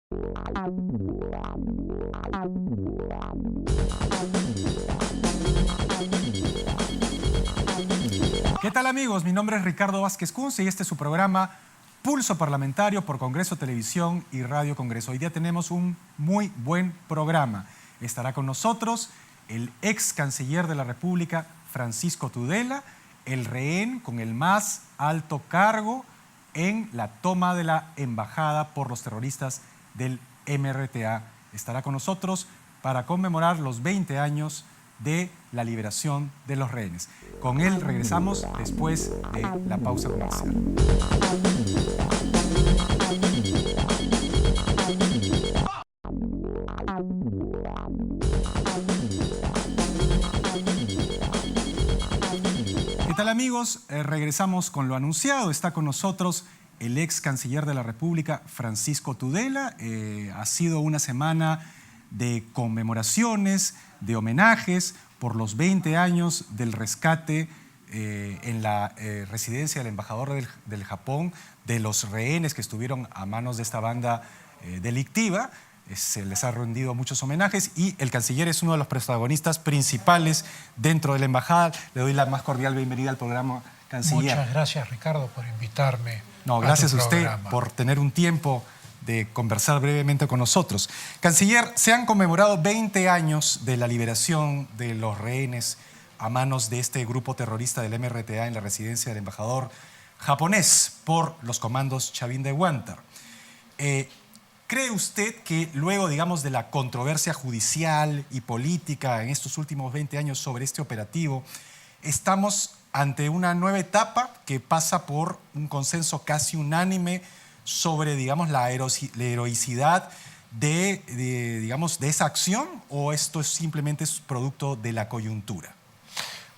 ¿Qué tal, amigos? Mi nombre es Ricardo Vázquez Kunze y este es su programa Pulso Parlamentario por Congreso Televisión y Radio Congreso. Hoy día tenemos un muy buen programa. Estará con nosotros el ex canciller de la República, Francisco Tudela, el rehén con el más alto cargo en la toma de la embajada por los terroristas del MRTA. Estará con nosotros para conmemorar los 20 años de la liberación de los rehenes. Con él regresamos después de la pausa comercial. ¿Qué tal, amigos? Regresamos con lo anunciado. Está con nosotros el ex canciller de la República, Francisco Tudela. Ha sido una semana de conmemoraciones, de homenajes por los 20 años del rescate en la residencia del embajador del Japón, de los rehenes que estuvieron a manos de esta banda delictiva. Se les ha rendido muchos homenajes y el canciller es uno de los protagonistas principales dentro de la embajada. Le doy la más cordial bienvenida al programa, canciller. Muchas gracias, Ricardo, por invitarme. No, gracias a usted por tener un tiempo de conversar brevemente con nosotros. Canciller, se han conmemorado 20 años de la liberación de los rehenes a manos de este grupo terrorista del MRTA en la residencia del embajador japonés por los comandos Chavín de Huántar. ¿Cree usted que luego, digamos, de la controversia judicial y política en estos últimos 20 años sobre este operativo, estamos ante una nueva etapa que pasa por un consenso casi unánime sobre, digamos, la heroicidad digamos, de esa acción, o esto simplemente es producto de la coyuntura?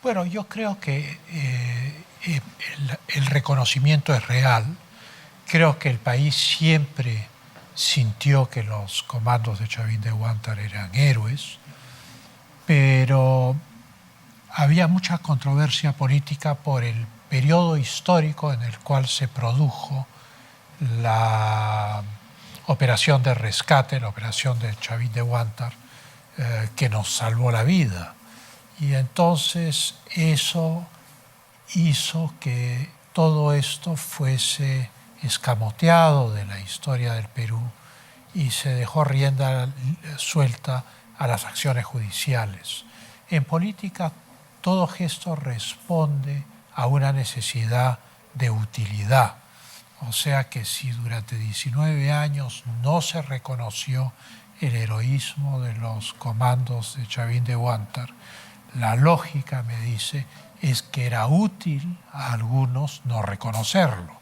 Bueno, yo creo que el reconocimiento es real. Creo que el país siempre sintió que los comandos de Chavín de Huántar eran héroes, pero había mucha controversia política por el periodo histórico en el cual se produjo la operación de rescate, la operación de Chavín de Huántar, que nos salvó la vida. Y entonces eso hizo que todo esto fuese escamoteado de la historia del Perú y se dejó rienda suelta a las acciones judiciales. En política, todo gesto responde a una necesidad de utilidad. O sea que si durante 19 años no se reconoció el heroísmo de los comandos de Chavín de Huántar, la lógica me dice es que era útil a algunos no reconocerlo.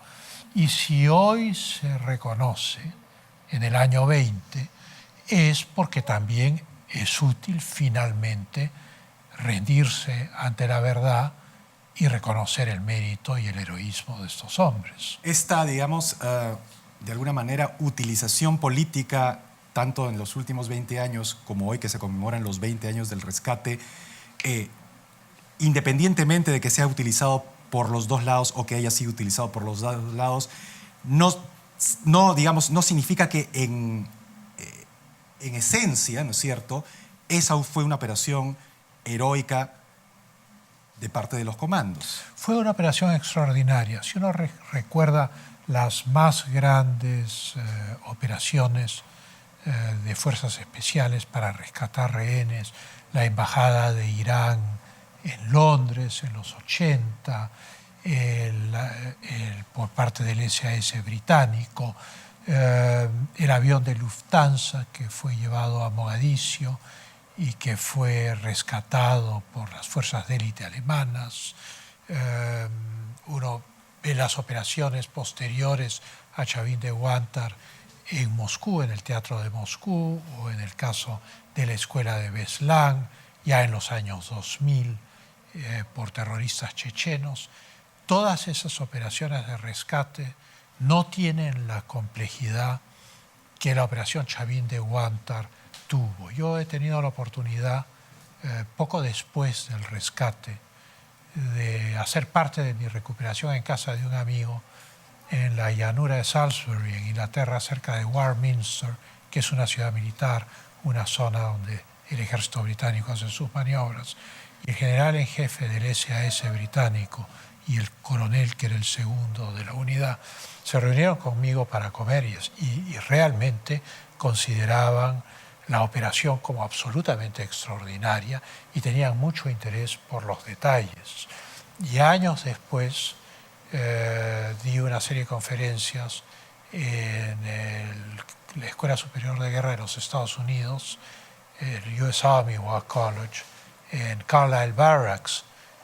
Y si hoy se reconoce, en el año 20, es porque también es útil finalmente rendirse ante la verdad y reconocer el mérito y el heroísmo de estos hombres. Esta, digamos, de alguna manera, utilización política, tanto en los últimos 20 años como hoy que se conmemoran los 20 años del rescate, independientemente de que sea utilizado por los dos lados o que haya sido utilizado por los dos lados, digamos, no significa que en esencia, ¿no es cierto?, esa fue una operación heroica de parte de los comandos. Fue una operación extraordinaria. Si uno recuerda las más grandes operaciones de fuerzas especiales para rescatar rehenes, la embajada de Irán en Londres en los 80, por parte del SAS británico, el avión de Lufthansa que fue llevado a Mogadiscio y que fue rescatado por las fuerzas de élite alemanas. Uno ve las operaciones posteriores a Chavín de Huántar en Moscú, en el Teatro de Moscú, o en el caso de la Escuela de Beslan, ya en los años 2000, por terroristas chechenos. Todas esas operaciones de rescate no tienen la complejidad que la operación Chavín de Huántar tuvo. Yo he tenido la oportunidad, poco después del rescate, de hacer parte de mi recuperación en casa de un amigo en la llanura de Salisbury, en Inglaterra, cerca de Warminster, que es una ciudad militar, una zona donde el ejército británico hace sus maniobras. Y el general en jefe del SAS británico y el coronel, que era el segundo de la unidad, se reunieron conmigo para comer y realmente consideraban la operación como absolutamente extraordinaria y tenían mucho interés por los detalles. Y años después di una serie de conferencias en la Escuela Superior de Guerra de los Estados Unidos, el US Army War College, en Carlisle Barracks,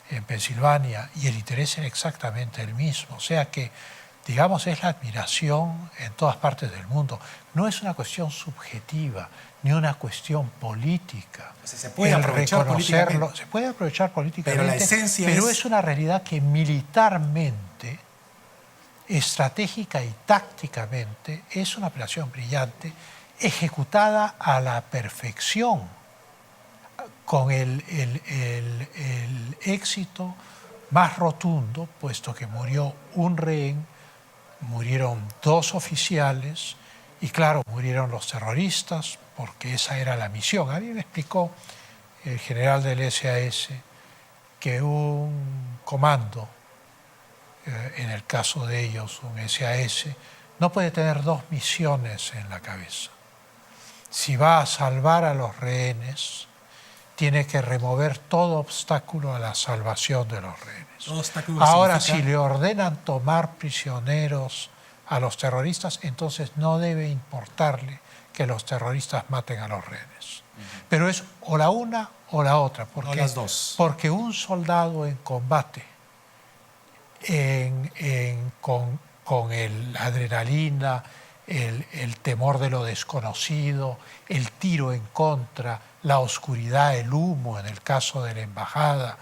en Pensilvania, y el interés era exactamente el mismo. O sea que, digamos, es la admiración en todas partes del mundo. No es una cuestión subjetiva, ni una cuestión política. O sea, se puede aprovechar políticamente. Se puede aprovechar políticamente, pero la esencia es una realidad que militarmente, estratégica y tácticamente, es una operación brillante, ejecutada a la perfección, con el éxito más rotundo, puesto que murió un rehén, murieron 2 oficiales y claro, murieron los terroristas, porque esa era la misión. A mí me explicó el general del SAS que un comando, en el caso de ellos un SAS, no puede tener 2 misiones en la cabeza. Si va a salvar a los rehenes, tiene que remover todo obstáculo a la salvación de los rehenes. Ahora, si le ordenan tomar prisioneros a los terroristas, entonces no debe importarle que los terroristas maten a los rehenes. Pero es o la una o la otra, o las dos. Porque un soldado en combate, con la adrenalina, el temor de lo desconocido, el tiro en contra, la oscuridad, el humo, en el caso de la embajada,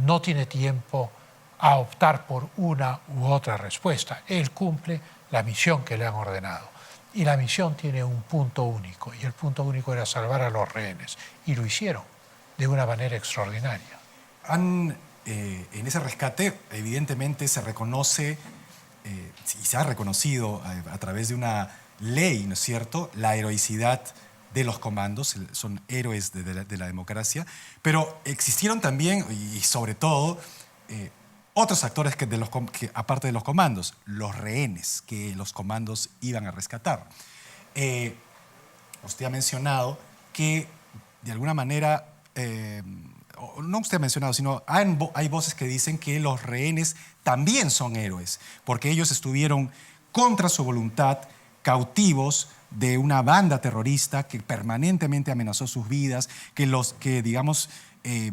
no tiene tiempo a optar por una u otra respuesta. Él cumple la misión que le han ordenado. Y la misión tiene un punto único, y el punto único era salvar a los rehenes. Y lo hicieron de una manera extraordinaria. En ese rescate, evidentemente, se reconoce y se ha reconocido a través de una ley, ¿no es cierto?, la heroicidad de los comandos, son héroes de la democracia, pero existieron también, y sobre todo, otros actores que aparte de los comandos, los rehenes que los comandos iban a rescatar. Usted ha mencionado que, de alguna manera, no usted ha mencionado, sino hay voces que dicen que los rehenes también son héroes, porque ellos estuvieron contra su voluntad, cautivos de una banda terrorista que permanentemente amenazó sus vidas, digamos,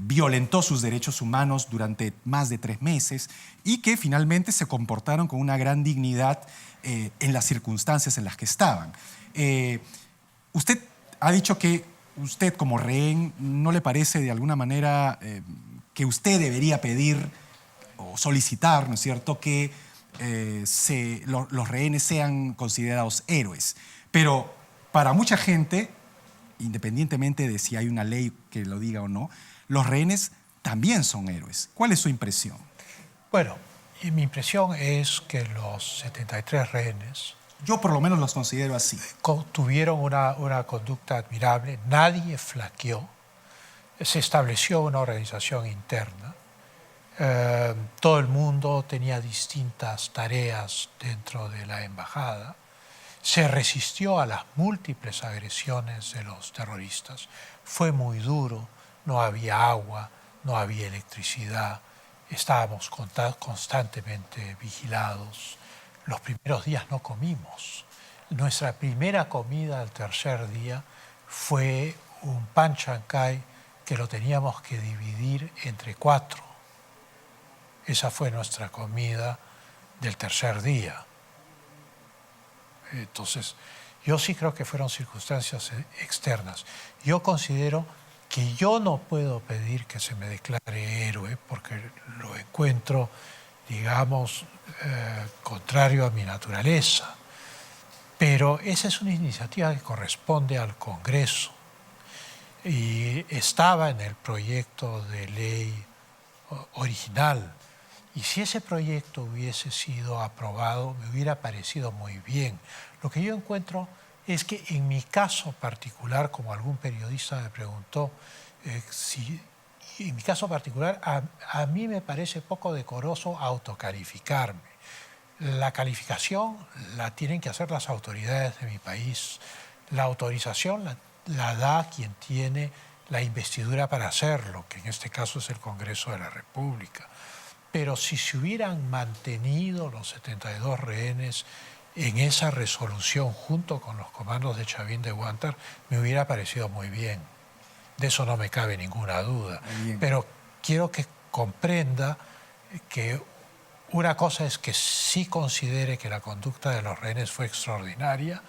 violentó sus derechos humanos durante más de 3 meses y que finalmente se comportaron con una gran dignidad en las circunstancias en las que estaban. Usted ha dicho que usted como rehén no le parece de alguna manera que usted debería pedir o solicitar, ¿no es cierto?, que los rehenes sean considerados héroes. Pero para mucha gente, independientemente de si hay una ley que lo diga o no, los rehenes también son héroes. ¿Cuál es su impresión? Bueno, mi impresión es que los 73 rehenes... Yo por lo menos los considero así. Tuvieron una conducta admirable, nadie flaqueó, se estableció una organización interna, todo el mundo tenía distintas tareas dentro de la embajada, se resistió a las múltiples agresiones de los terroristas, fue muy duro, no había agua, no había electricidad, estábamos constantemente vigilados. Los primeros días no comimos. Nuestra primera comida al tercer día fue un pan chancay que lo teníamos que dividir entre 4. Esa fue nuestra comida del tercer día. Entonces, yo sí creo que fueron circunstancias externas. Yo considero que yo no puedo pedir que se me declare héroe porque lo encuentro, digamos, contrario a mi naturaleza. Pero esa es una iniciativa que corresponde al Congreso y estaba en el proyecto de ley original. Y si ese proyecto hubiese sido aprobado, me hubiera parecido muy bien. Lo que yo encuentro es que en mi caso particular, como algún periodista me preguntó, en mi caso particular, a mí me parece poco decoroso autocalificarme. La calificación la tienen que hacer las autoridades de mi país. La autorización la da quien tiene la investidura para hacerlo, que en este caso es el Congreso de la República. Pero si se hubieran mantenido los 72 rehenes en esa resolución junto con los comandos de Chavín de Huántar, me hubiera parecido muy bien. De eso no me cabe ninguna duda. Pero quiero que comprenda que una cosa es que sí considere que la conducta de los rehenes fue extraordinaria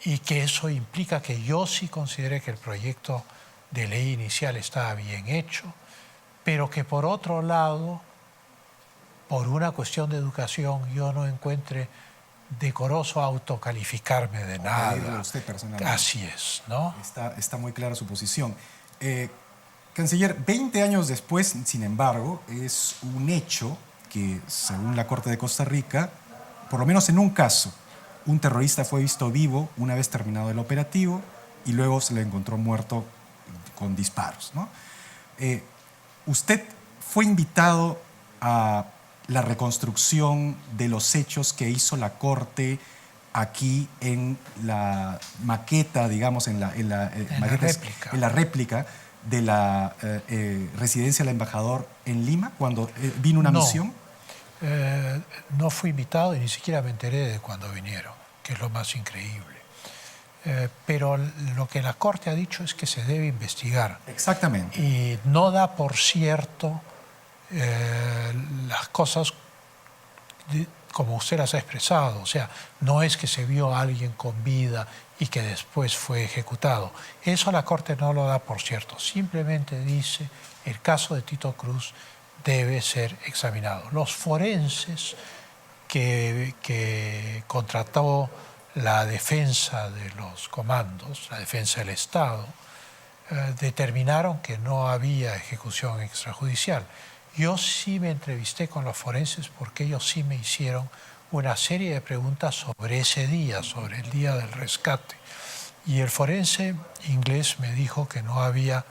y que eso implica que yo sí considere que el proyecto de ley inicial estaba bien hecho, pero que por otro lado, por una cuestión de educación, yo no encuentre decoroso autocalificarme de nada. Usted personalmente. Así es, ¿no? Está muy clara su posición. Canciller, 20 años después, sin embargo, es un hecho que, según la Corte de Costa Rica, por lo menos en un caso, un terrorista fue visto vivo una vez terminado el operativo y luego se le encontró muerto con disparos, ¿no? Usted fue invitado a la reconstrucción de los hechos que hizo la Corte aquí en la maqueta, digamos, en la réplica de la residencia del embajador en Lima, cuando vino una misión. No fui invitado y ni siquiera me enteré de cuando vinieron, que es lo más increíble. Pero lo que la Corte ha dicho es que se debe investigar. Exactamente. Y no da por cierto las cosas como usted las ha expresado. O sea, no es que se vio a alguien con vida y que después fue ejecutado. Eso la Corte no lo da por cierto. Simplemente dice el caso de Tito Cruz debe ser examinado. Los forenses que contrató la defensa de los comandos, la defensa del Estado, determinaron que no había ejecución extrajudicial. Yo sí me entrevisté con los forenses porque ellos sí me hicieron una serie de preguntas sobre ese día, sobre el día del rescate. Y el forense inglés me dijo que no había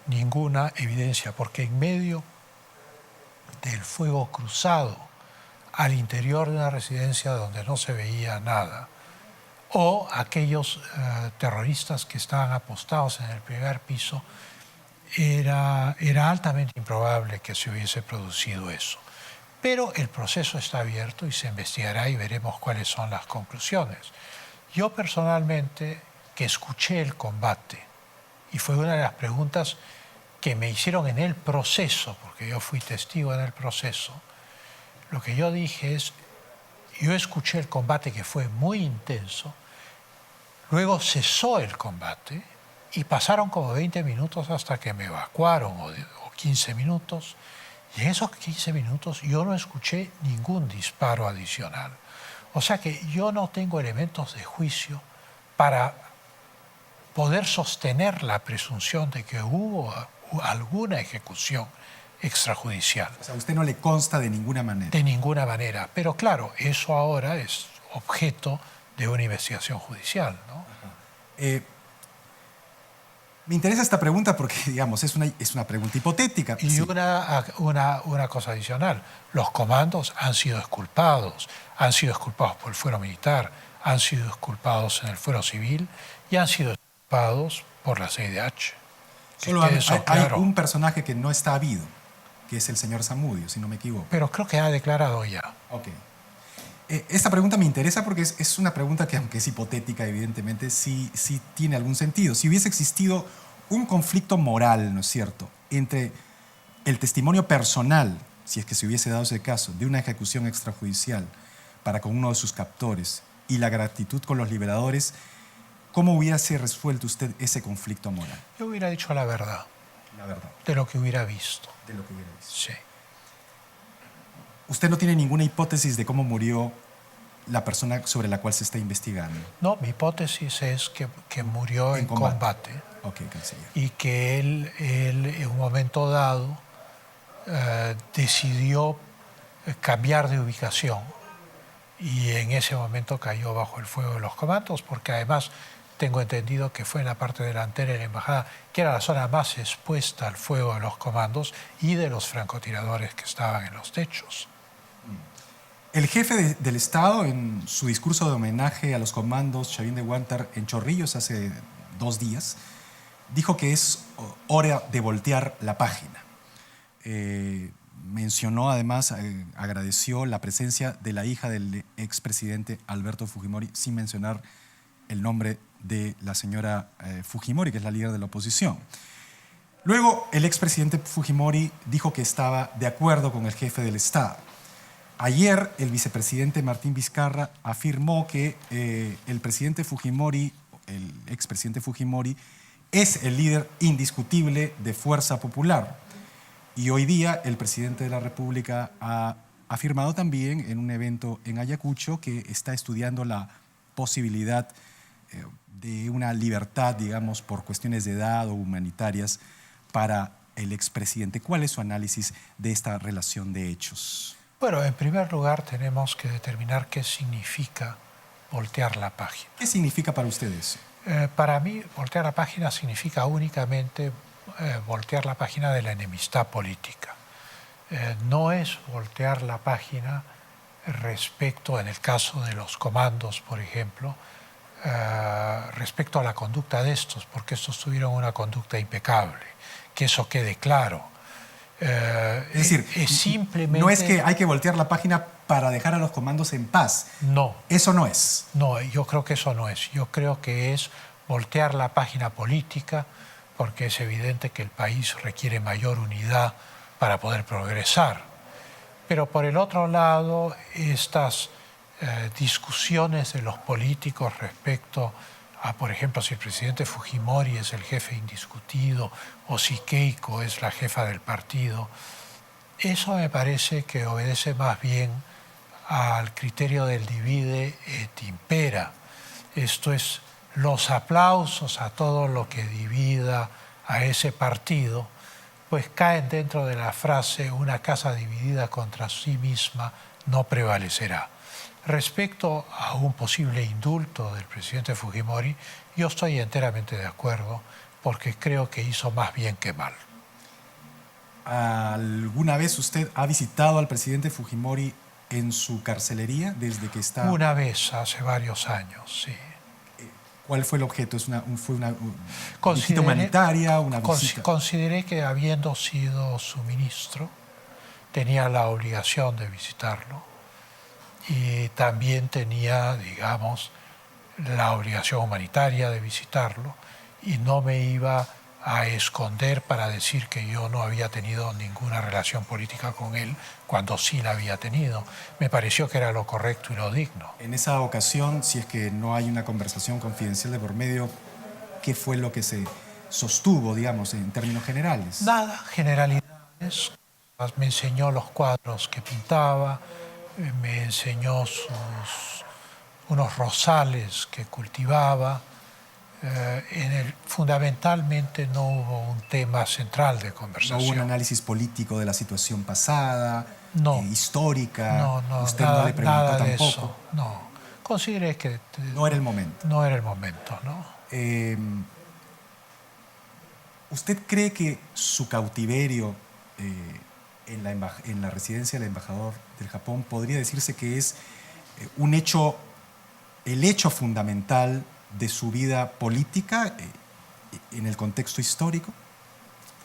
ninguna evidencia, porque en medio del fuego cruzado al interior de una residencia donde no se veía nada, o aquellos terroristas que estaban apostados en el primer piso, era altamente improbable que se hubiese producido eso. Pero el proceso está abierto y se investigará y veremos cuáles son las conclusiones. Yo personalmente, que escuché el combate, y fue una de las preguntas que me hicieron en el proceso, porque yo fui testigo en el proceso, lo que yo dije es, yo escuché el combate que fue muy intenso, luego cesó el combate y pasaron como 20 minutos hasta que me evacuaron, o 15 minutos, y en esos 15 minutos yo no escuché ningún disparo adicional. O sea que yo no tengo elementos de juicio para poder sostener la presunción de que hubo alguna ejecución extrajudicial. O sea, a usted no le consta de ninguna manera. De ninguna manera. Pero claro, eso ahora es objeto de una investigación judicial, ¿no? Me interesa esta pregunta porque, digamos, es una pregunta hipotética. Y sí. una cosa adicional. Los comandos han sido exculpados por el fuero militar, han sido exculpados en el fuero civil y han sido exculpados por la CIDH. Solo hay un personaje que no está habido, que es el señor Zamudio, si no me equivoco. Pero creo que ha declarado ya. Ok. Esta pregunta me interesa porque es una pregunta que, aunque es hipotética, evidentemente, sí tiene algún sentido. Si hubiese existido un conflicto moral, ¿no es cierto?, entre el testimonio personal, si es que se hubiese dado ese caso, de una ejecución extrajudicial para con uno de sus captores y la gratitud con los liberadores, ¿cómo hubiese resuelto usted ese conflicto moral? Yo hubiera dicho la verdad. La verdad. De lo que hubiera visto. De lo que hubiera visto. Sí. ¿Usted no tiene ninguna hipótesis de cómo murió la persona sobre la cual se está investigando? No, mi hipótesis es que murió en combate. Ok, canciller. Y que él en un momento dado decidió cambiar de ubicación y en ese momento cayó bajo el fuego de los comandos, porque además tengo entendido que fue en la parte delantera de la embajada, que era la zona más expuesta al fuego de los comandos y de los francotiradores que estaban en los techos. El jefe del Estado, en su discurso de homenaje a los comandos Chavín de Huántar en Chorrillos hace 2 días, dijo que es hora de voltear la página. Mencionó además, agradeció la presencia de la hija del expresidente Alberto Fujimori, sin mencionar el nombre de la señora Fujimori, que es la líder de la oposición. Luego, el expresidente Fujimori dijo que estaba de acuerdo con el jefe del Estado. Ayer, el vicepresidente Martín Vizcarra afirmó que el presidente Fujimori, el expresidente Fujimori, es el líder indiscutible de Fuerza Popular. Y hoy día el presidente de la República ha afirmado también en un evento en Ayacucho que está estudiando la posibilidad de una libertad, digamos, por cuestiones de edad o humanitarias para el expresidente. ¿Cuál es su análisis de esta relación de hechos? Bueno, en primer lugar tenemos que determinar qué significa voltear la página. ¿Qué significa para ustedes? Para mí, voltear la página significa únicamente voltear la página de la enemistad política. No es voltear la página respecto, en el caso de los comandos, por ejemplo, respecto a la conducta de estos, porque estos tuvieron una conducta impecable, que eso quede claro. Es decir, simplemente, no es que hay que voltear la página para dejar a los comandos en paz. No. Eso no es. No, yo creo que eso no es. Yo creo que es voltear la página política, porque es evidente que el país requiere mayor unidad para poder progresar. Pero por el otro lado, estas discusiones de los políticos respecto a, por ejemplo, si el presidente Fujimori es el jefe indiscutido o si Keiko es la jefa del partido, eso me parece que obedece más bien al criterio del divide et impera. Esto es, los aplausos a todo lo que divida a ese partido, pues caen dentro de la frase una casa dividida contra sí misma no prevalecerá. Respecto a un posible indulto del presidente Fujimori, yo estoy enteramente de acuerdo porque creo que hizo más bien que mal. ¿Alguna vez usted ha visitado al presidente Fujimori en su carcelería desde que está? Una vez, hace varios años, sí. ¿Cuál fue el objeto? ¿Fue una visita humanitaria? ¿Una visita? Consideré que habiendo sido su ministro, tenía la obligación de visitarlo y también tenía, digamos, la obligación humanitaria de visitarlo y no me iba a esconder para decir que yo no había tenido ninguna relación política con él cuando sí la había tenido. Me pareció que era lo correcto y lo digno. En esa ocasión, si es que no hay una conversación confidencial de por medio, ¿qué fue lo que se sostuvo, digamos, en términos generales? Nada, generalidades. Me enseñó los cuadros que pintaba, me enseñó unos rosales que cultivaba. Fundamentalmente no hubo un tema central de conversación. ¿No hubo un análisis político de la situación pasada, histórica? No, ¿Usted nada, no le preguntó nada de tampoco? eso. No, consideré que no era el momento. No era el momento, ¿no? ¿Usted cree que su cautiverio en la residencia del embajador del Japón podría decirse que es el hecho fundamental de su vida política en el contexto histórico?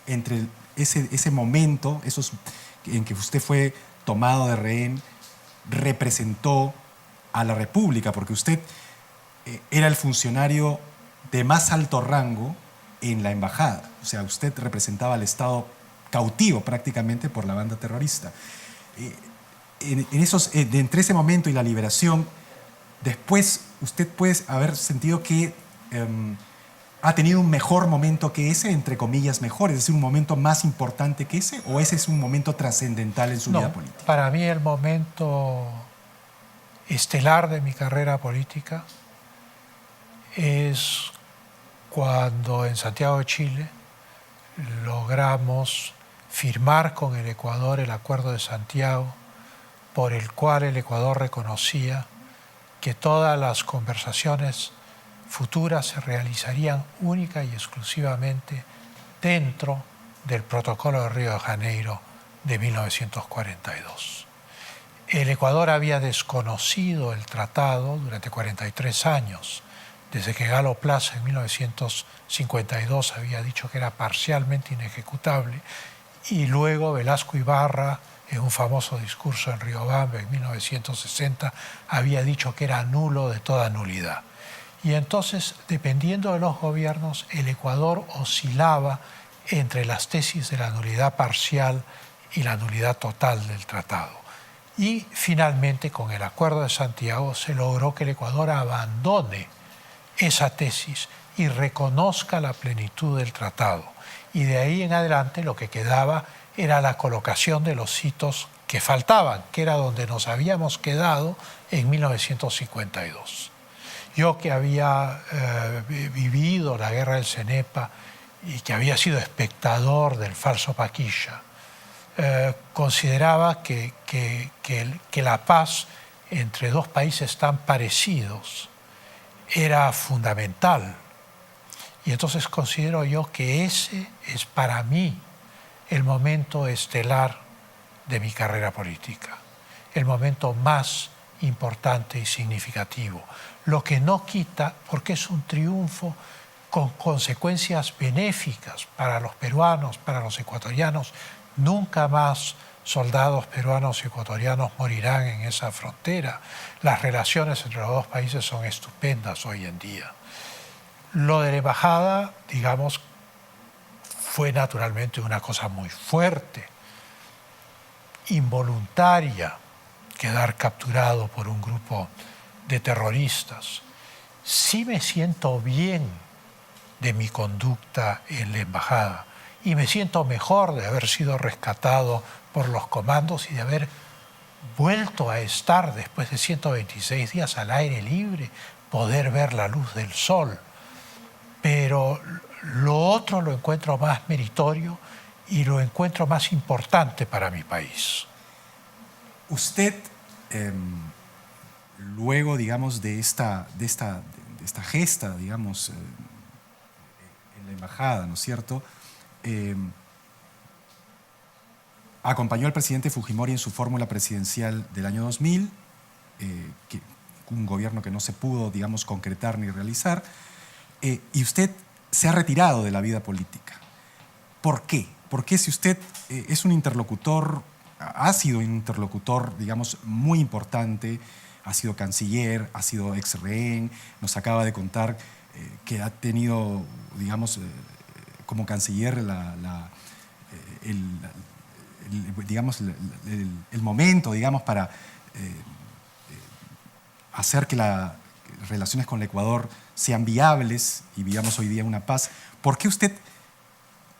Entre ese momento en que usted fue tomado de rehén, representó a la República, porque usted era el funcionario de más alto rango en la embajada. O sea, usted representaba al Estado cautivo prácticamente por la banda terrorista. Entre ese momento y la liberación, después usted puede haber sentido que ha tenido un mejor momento que ese, entre comillas mejor, es decir, un momento más importante que ese, o ese es un momento trascendental en su vida política. Para mí el momento estelar de mi carrera política es cuando en Santiago de Chile logramos firmar con el Ecuador el Acuerdo de Santiago por el cual el Ecuador reconocía que todas las conversaciones futuras se realizarían única y exclusivamente dentro del Protocolo de Río de Janeiro de 1942. El Ecuador había desconocido el tratado durante 43 años, desde que Galo Plaza en 1952 había dicho que era parcialmente inejecutable, y luego Velasco Ibarra, en un famoso discurso en Riobamba en 1960, había dicho que era nulo de toda nulidad. Y entonces, dependiendo de los gobiernos, el Ecuador oscilaba entre las tesis de la nulidad parcial y la nulidad total del tratado. Y finalmente, con el Acuerdo de Santiago, se logró que el Ecuador abandone esa tesis y reconozca la plenitud del tratado. Y de ahí en adelante lo que quedaba era la colocación de los hitos que faltaban, que era donde nos habíamos quedado en 1952. Yo, que había vivido la guerra del Cenepa y que había sido espectador del falso Paquilla, consideraba que la paz entre dos países tan parecidos era fundamental. Y entonces considero yo que ese es para mí el momento estelar de mi carrera política, el momento más importante y significativo. Lo que no quita, porque es un triunfo con consecuencias benéficas para los peruanos, para los ecuatorianos. Nunca más soldados peruanos y ecuatorianos morirán en esa frontera. Las relaciones entre los dos países son estupendas hoy en día. Lo de la embajada, digamos, fue naturalmente una cosa muy fuerte, involuntaria, quedar capturado por un grupo de terroristas. Sí me siento bien de mi conducta en la embajada y me siento mejor de haber sido rescatado por los comandos y de haber vuelto a estar después de 126 días al aire libre, poder ver la luz del sol. Pero lo otro lo encuentro más meritorio y lo encuentro más importante para mi país. Usted, luego, digamos, de esta gesta, digamos, en la embajada, ¿no es cierto?, acompañó al presidente Fujimori en su fórmula presidencial del año 2000, un gobierno que no se pudo, digamos, concretar ni realizar, y usted se ha retirado de la vida política. ¿Por qué? Porque si usted es un interlocutor, ha sido un interlocutor, digamos, muy importante, ha sido canciller, ha sido ex-rehén, nos acaba de contar que ha tenido, digamos, como canciller el momento, digamos, para hacer que las relaciones con el Ecuador sean viables y vivamos hoy día una paz. ¿Por qué usted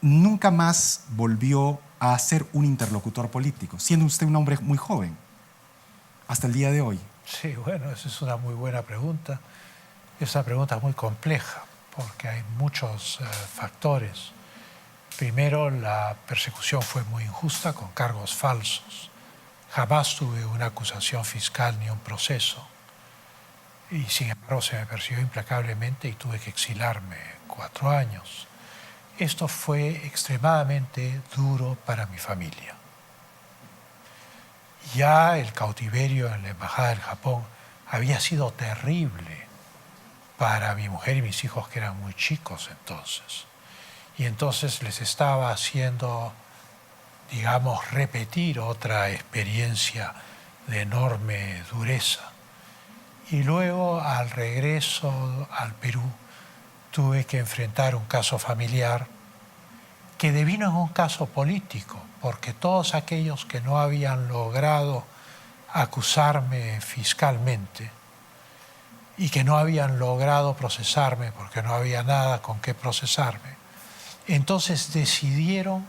nunca más volvió a ser un interlocutor político, siendo usted un hombre muy joven, hasta el día de hoy? Sí, bueno, esa es una muy buena pregunta. Es una pregunta muy compleja, porque hay muchos factores. Primero, la persecución fue muy injusta, con cargos falsos. Jamás tuve una acusación fiscal ni un proceso. Y sin embargo se me persiguió implacablemente y tuve que exilarme 4 años. Esto fue extremadamente duro para mi familia. Ya el cautiverio en la Embajada del Japón había sido terrible para mi mujer y mis hijos, que eran muy chicos entonces. Y entonces les estaba haciendo, digamos, repetir otra experiencia de enorme dureza. Y luego, al regreso al Perú, tuve que enfrentar un caso familiar que devino en un caso político, porque todos aquellos que no habían logrado acusarme fiscalmente y que no habían logrado procesarme porque no había nada con qué procesarme, entonces decidieron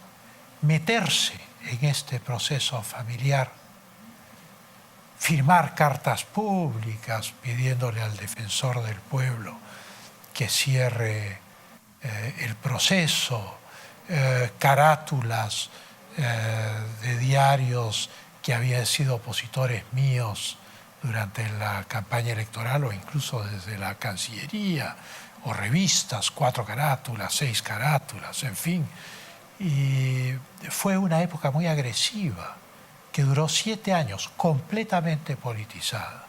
meterse en este proceso familiar, firmar cartas públicas pidiéndole al defensor del pueblo que cierre el proceso, carátulas de diarios que habían sido opositores míos durante la campaña electoral o incluso desde la Cancillería, o revistas, 4 carátulas, 6 carátulas, en fin. Y fue una época muy agresiva, que duró 7 años, completamente politizada.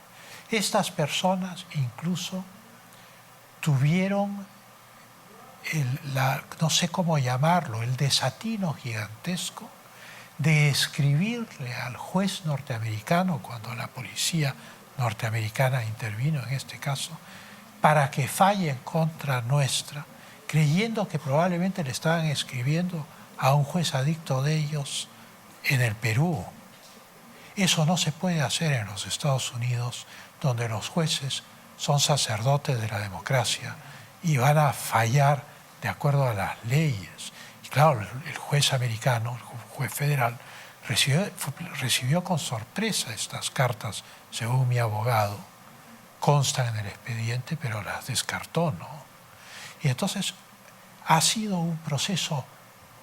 Estas personas incluso tuvieron, no sé cómo llamarlo, el desatino gigantesco de escribirle al juez norteamericano, cuando la policía norteamericana intervino en este caso, para que falle en contra nuestra, creyendo que probablemente le estaban escribiendo a un juez adicto de ellos en el Perú. Eso no se puede hacer en los Estados Unidos, donde los jueces son sacerdotes de la democracia y van a fallar de acuerdo a las leyes. Y claro, el juez americano, el juez federal, recibió con sorpresa estas cartas, según mi abogado, constan en el expediente, pero las descartó, ¿no? Y entonces ha sido un proceso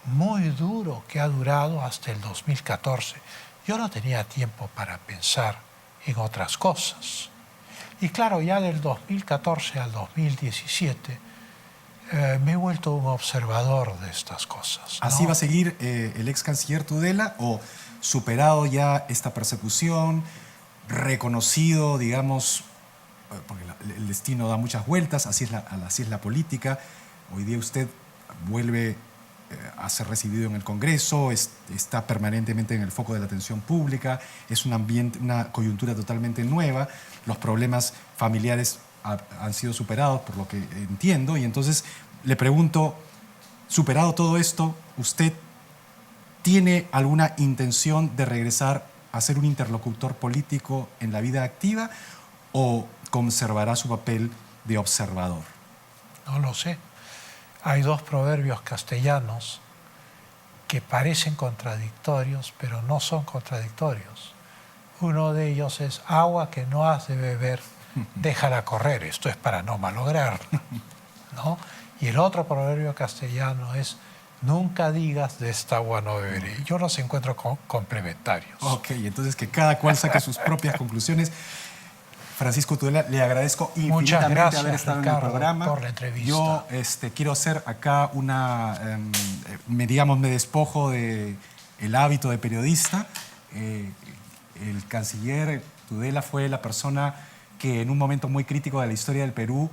muy duro que ha durado hasta el 2014. Yo no tenía tiempo para pensar en otras cosas. Y claro, ya del 2014 al 2017 me he vuelto un observador de estas cosas, ¿no? ¿Así va a seguir el ex canciller Tudela o superado ya esta persecución, reconocido, digamos, porque el destino da muchas vueltas, así es la política? Hoy día usted vuelve a ser recibido en el Congreso, está permanentemente en el foco de la atención pública, es un ambiente, una coyuntura totalmente nueva, los problemas familiares han sido superados, por lo que entiendo, y entonces le pregunto, superado todo esto, ¿usted tiene alguna intención de regresar a ser un interlocutor político en la vida activa o conservará su papel de observador? No lo sé. Hay 2 proverbios castellanos que parecen contradictorios, pero no son contradictorios. Uno de ellos es: agua que no has de beber, déjala correr. Esto es para no malograrla, ¿no? Y el otro proverbio castellano es: nunca digas de esta agua no beberé. Yo los encuentro complementarios. Ok, entonces que cada cual saque sus propias conclusiones. Francisco Tudela, le agradezco infinitamente gracias, haber estado Ricardo, en el programa. por la entrevista. Yo quiero hacer acá me despojo del hábito de periodista. El canciller Tudela fue la persona que en un momento muy crítico de la historia del Perú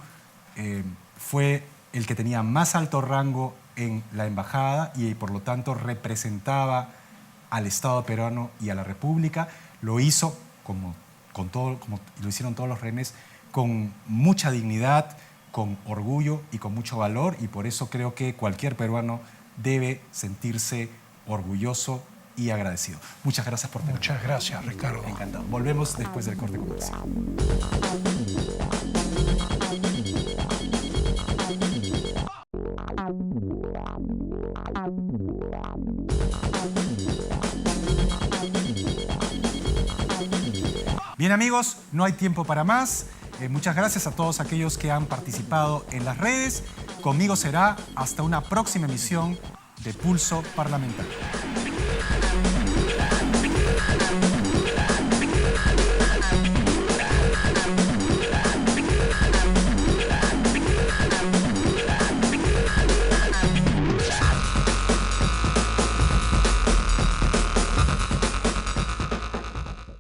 fue el que tenía más alto rango en la embajada y por lo tanto representaba al Estado peruano y a la República. Lo hizo como lo hicieron todos los rehenes, con mucha dignidad, con orgullo y con mucho valor, y por eso creo que cualquier peruano debe sentirse orgulloso y agradecido. Muchas gracias por tenerme. Muchas gracias, Ricardo. Encantado. Volvemos después del corte comercial. Bien, amigos, no hay tiempo para más. Muchas gracias a todos aquellos que han participado en las redes. Conmigo será hasta una próxima emisión de Pulso Parlamentario.